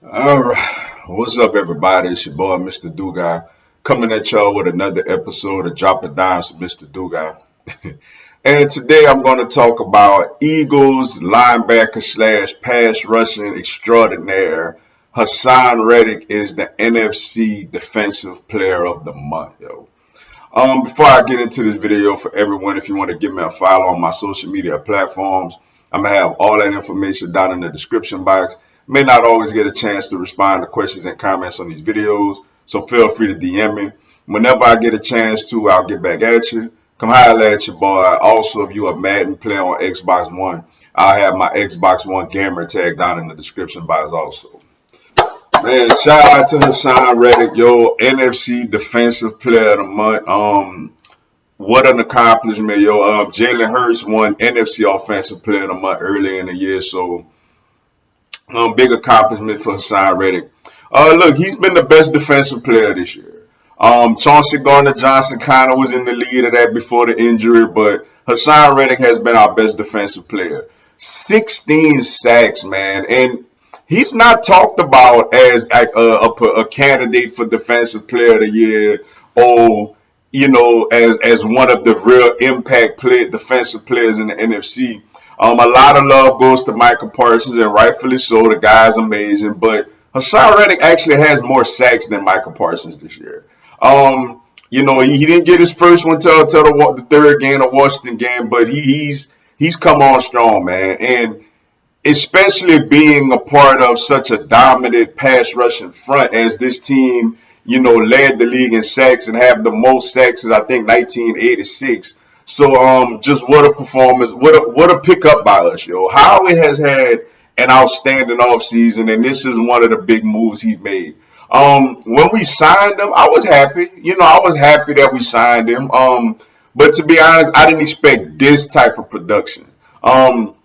All right, what's up, everybody? It's your boy, Mr. Do Guy, coming at y'all with another episode of Drop It Down with Mr. Do Guy. And today I'm going to talk about Eagles linebacker slash pass rushing extraordinaire. Haason Reddick is the NFC Defensive Player of the Month, yo. Before I get into this video, for everyone, if you want to give me a follow on my social media platforms, I'm gonna have all that information down in the description box. May not always get a chance to respond to questions and comments on these videos, so feel free to DM me. Whenever I get a chance to, I'll get back at you. Come holler at your boy. Also, if you a Madden player on Xbox One, I'll have my Xbox One gamer tag down in the description box also. Man, shout out to Haason Reddick, yo, NFC Defensive Player of the Month. What an accomplishment, yo. Jalen Hurts won NFC Offensive Player of the Month earlier in the year, so big accomplishment for Haason Reddick. Look, he's been the best defensive player this year. Chauncey Gardner-Johnson kind of was in the lead of that before the injury, but Haason Reddick has been our best defensive player. 16 sacks, man, and he's not talked about as a candidate for Defensive Player of the Year or as one of the real impact defensive players in the NFC. A lot of love goes to Michael Parsons, and rightfully so. The guy's amazing, but Haason Reddick actually has more sacks than Michael Parsons this year. He didn't get his first one till the third game, the Washington game, but he's come on strong, man, and especially being a part of such a dominant pass rushing front as this team, led the league in sacks and have the most sacks since I think 1986. So just what a performance, what a pickup by us, yo. Howie has had an outstanding offseason, and this is one of the big moves he made. When we signed him, I was happy. I was happy that we signed him. But to be honest, I didn't expect this type of production. A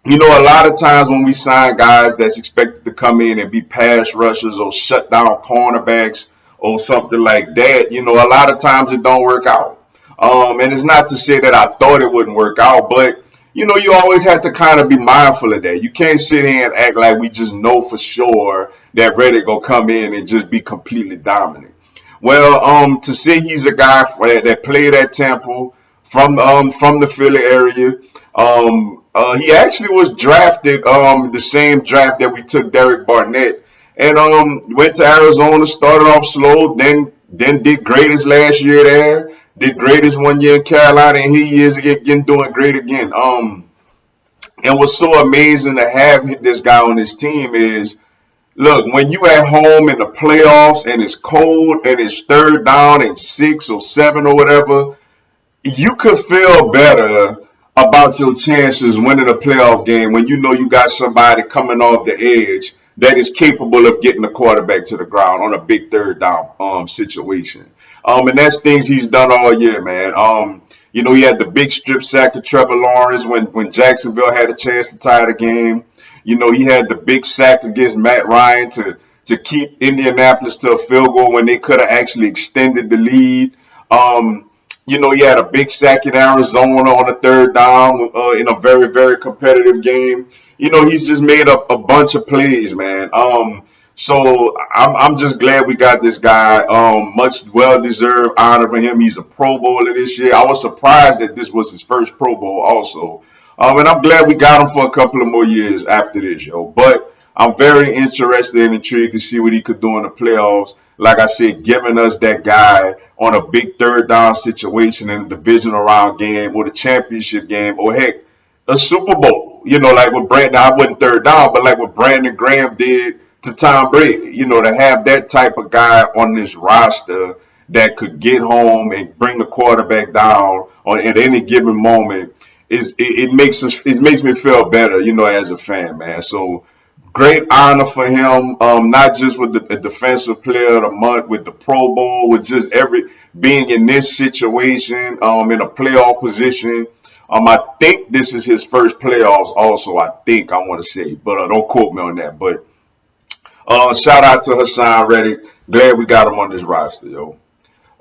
lot of times when we sign guys that's expected to come in and be pass rushers or shut down cornerbacks or something like that, a lot of times it don't work out. And it's not to say that I thought it wouldn't work out, but you always have to kind of be mindful of that. You can't sit here and act like we just know for sure that Reddick gonna come in and just be completely dominant. Well, to say he's a guy that played at Temple from the Philly area. He actually was drafted the same draft that we took Derek Barnett, and went to Arizona, started off slow, then did great his last year there, did great his 1 year in Carolina, and he is again doing great again. And what's so amazing to have this guy on this team is, look, when you at home in the playoffs and it's cold and it's third down and 6 or 7 or whatever, you could feel better about your chances winning a playoff game when you know you got somebody coming off the edge that is capable of getting the quarterback to the ground on a big third down situation. And that's things he's done all year, man. He had the big strip sack of Trevor Lawrence when Jacksonville had a chance to tie the game. He had the big sack against Matt Ryan to keep Indianapolis to a field goal when they could have actually extended the lead. He had a big sack in Arizona on a third down in a very, very competitive game. He's just made up a bunch of plays, man. So I'm just glad we got this guy. Much well-deserved honor for him. He's a Pro Bowler this year. I was surprised that this was his first Pro Bowl also. And I'm glad we got him for a couple of more years after this, yo. But I'm very interested and intrigued to see what he could do in the playoffs. Like I said, giving us that guy on a big third down situation in a divisional round game or the championship game or heck, a Super Bowl. Like what I wasn't third down, but like what Brandon Graham did to Tom Brady. To have that type of guy on this roster that could get home and bring the quarterback down at any given moment it makes me feel better, as a fan, man. So great honor for him, not just with the defensive player of the month, with the Pro Bowl, with just being in this situation, in a playoff position. I think this is his first playoffs also, I want to say, but don't quote me on that. But shout out to Haason Reddick. Glad we got him on this roster, yo.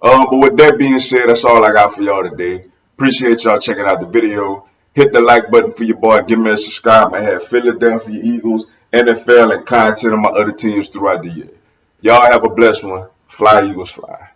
But with that being said, that's all I got for y'all today. Appreciate y'all checking out the video. Hit the like button for your boy. Give me a subscribe. I have Philadelphia Eagles NFL and content of my other teams throughout the year. Y'all have a blessed one. Fly Eagles fly.